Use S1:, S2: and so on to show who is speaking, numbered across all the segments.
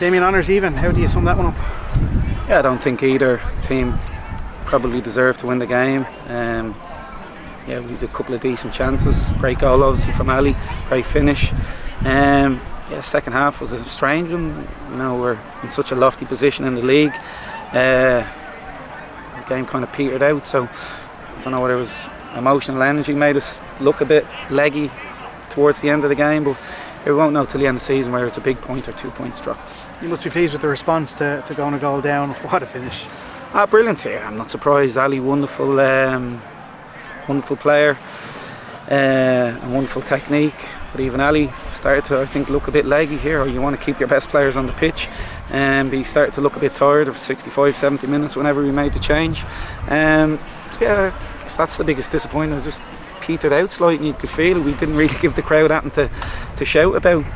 S1: Damien, honours even. How do you sum that one up?
S2: Yeah, I don't think either team probably deserved to win the game. We had a couple of decent chances. Great goal obviously from Ali, great finish. Second half was a strange one. We're in such a lofty position in the league. The game kind of petered out, so I don't know whether it was emotional energy made us look a bit leggy towards the end of the game, but we won't know till the end of the season whether it's a big point or 2 points dropped.
S1: You must be pleased with the response to going a goal down. What a finish.
S2: Brilliant. Yeah, I'm not surprised. Ali, wonderful player, and wonderful technique. But even Ali started to, I think, look a bit leggy here. You want to keep your best players on the pitch, but he started to look a bit tired of 65, 70 minutes whenever we made the change. I guess that's the biggest disappointment. It just petered out slightly. You could feel it. We didn't really give the crowd anything to shout about.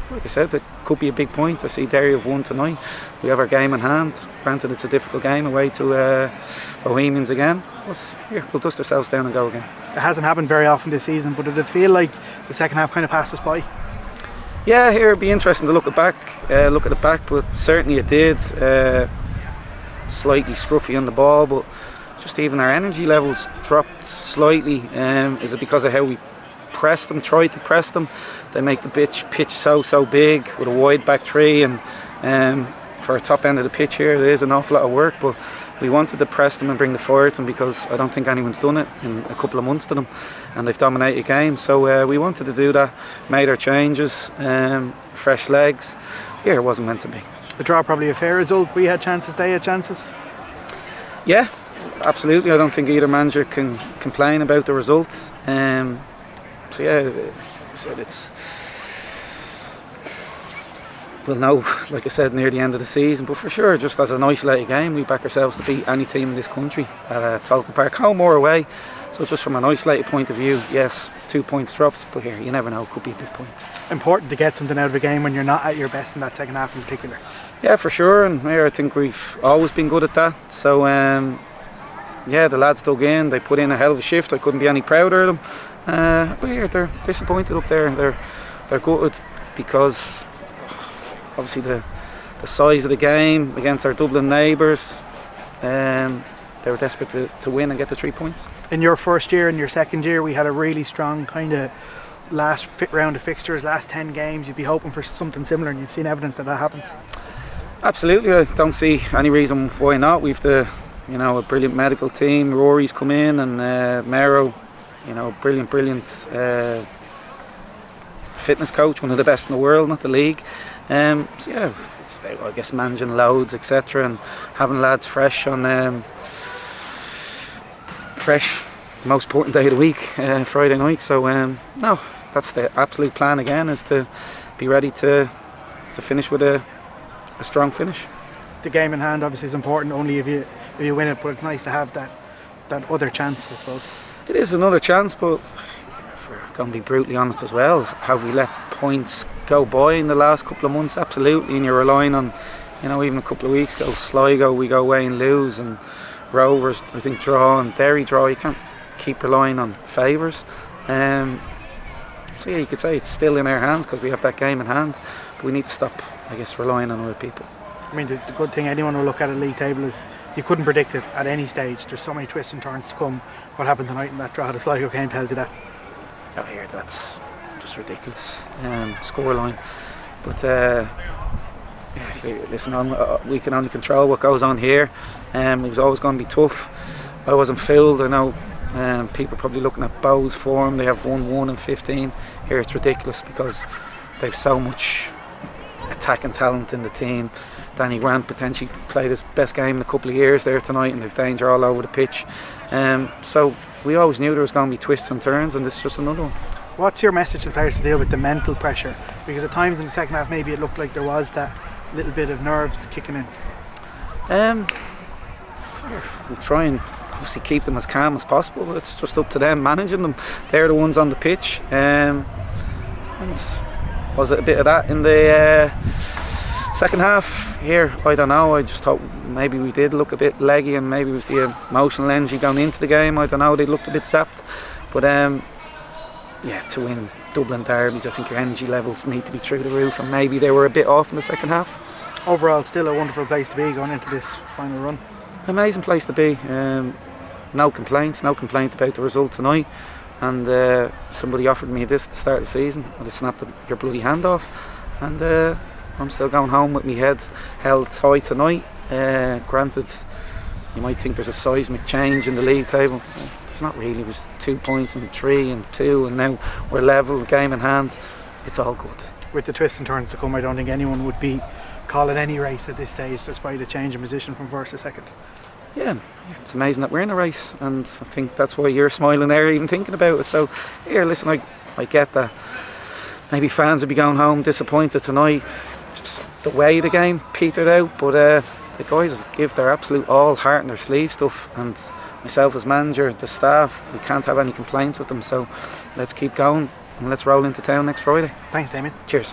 S2: Like I said, it could be a big point. I see Derry have won tonight. We have our game in hand. Granted, it's a difficult game away to Bohemians again. But here, we'll dust ourselves down and go again.
S1: It hasn't happened very often this season, but did it feel like the second half kind of passed us by?
S2: Yeah, here it'd be interesting to look at it back, but certainly it did. Slightly scruffy on the ball, but just even our energy levels dropped slightly. Is it because of how we pressed them, tried to press them? They make the pitch so big with a wide back three, and for our top end of the pitch here there is an awful lot of work, but we wanted to press them and bring the fire to them because I don't think anyone's done it in a couple of months to them, and they've dominated games. So we wanted to do that, made our changes, fresh legs. Here it wasn't meant to be.
S1: The draw probably a fair result. We had chances, they had chances.
S2: Yeah, absolutely. I don't think either manager can complain about the result. We'll know, like I said, near the end of the season. But for sure, just as an isolated game, we back ourselves to beat any team in this country at Tolkien Park, home or away. So just from an isolated point of view, yes, 2 points dropped, but here, you never know, it could be a big point.
S1: Important to get something out of a game when you're not at your best in that second half in particular.
S2: Yeah, for sure, and here I think we've always been good at that. So the lads dug in, they put in a hell of a shift. I couldn't be any prouder of them. But here, they're disappointed up there. They're gutted because obviously the size of the game against our Dublin neighbours, they were desperate to win and get the 3 points.
S1: In your first year and your second year, we had a really strong kind of last round of fixtures, last 10 games. You'd be hoping for something similar, and you've seen evidence that happens.
S2: Absolutely, I don't see any reason why not. We've a brilliant medical team. Rory's come in, and Mero, brilliant fitness coach, one of the best in the world, not the league. It's about, I guess, managing loads, etc., and having lads fresh on the most important day of the week, Friday night. So that's the absolute plan again, is to be ready to finish with a strong finish.
S1: The game in hand obviously is important only if you win it, but it's nice to have that other chance, I suppose. It
S2: is another chance, but if we're going to be brutally honest as well, have we let points go by in the last couple of months? Absolutely, and you're relying on, even a couple of weeks ago, Sligo, we go away and lose, and Rovers, I think, draw, and Derry draw. You can't keep relying on favours. You could say it's still in our hands because we have that game in hand, but we need to stop, I guess, relying on other people.
S1: I mean, the good thing anyone will look at a league table is you couldn't predict it at any stage. There's so many twists and turns to come. What happened tonight in that draw, the Sligo game tells you that.
S2: Oh, here, that's just ridiculous scoreline. But listen, we can only control what goes on here. It was always going to be tough. I wasn't filled. I know people are probably looking at Bohs' form. They have 1-1 and 15. Here it's ridiculous because they've so much attacking talent in the team. Danny Grant potentially played his best game in a couple of years there tonight, and they've danger all over the pitch. So we always knew there was going to be twists and turns, and this is just another one.
S1: What's your message to the players to deal with the mental pressure? Because at times in the second half maybe it looked like there was that little bit of nerves kicking in.
S2: We try and obviously keep them as calm as possible. It's just up to them managing them. They're the ones on the pitch. And was it a bit of that in the second half? Here, I don't know. I just thought maybe we did look a bit leggy, and maybe it was the emotional energy going into the game. I don't know. They looked a bit sapped, but yeah, to win Dublin derbies, I think your energy levels need to be through the roof, and maybe they were a bit off in the second half.
S1: Overall, still a wonderful place to be going into this final run.
S2: Amazing place to be. No complaints, no complaint about the result tonight. And somebody offered me this at the start of the season. I'd have snapped your bloody hand off. And I'm still going home with my head held high tonight. Granted, you might think there's a seismic change in the league table. It's not really. It was 2 points and 3 and 2, and now we're level, game in hand. It's all good.
S1: With the twists and turns to come, I don't think anyone would be calling any race at this stage, despite a change in position from first to second.
S2: Yeah, it's amazing that we're in a race, and I think that's why you're smiling there, even thinking about it. So, here, listen, I get that maybe fans will be going home disappointed tonight, just the way the game petered out, but the guys have give their absolute all, heart in their sleeve stuff, and myself as manager, the staff, we can't have any complaints with them, so let's keep going and let's roll into town next Friday.
S1: Thanks, Damien.
S2: Cheers.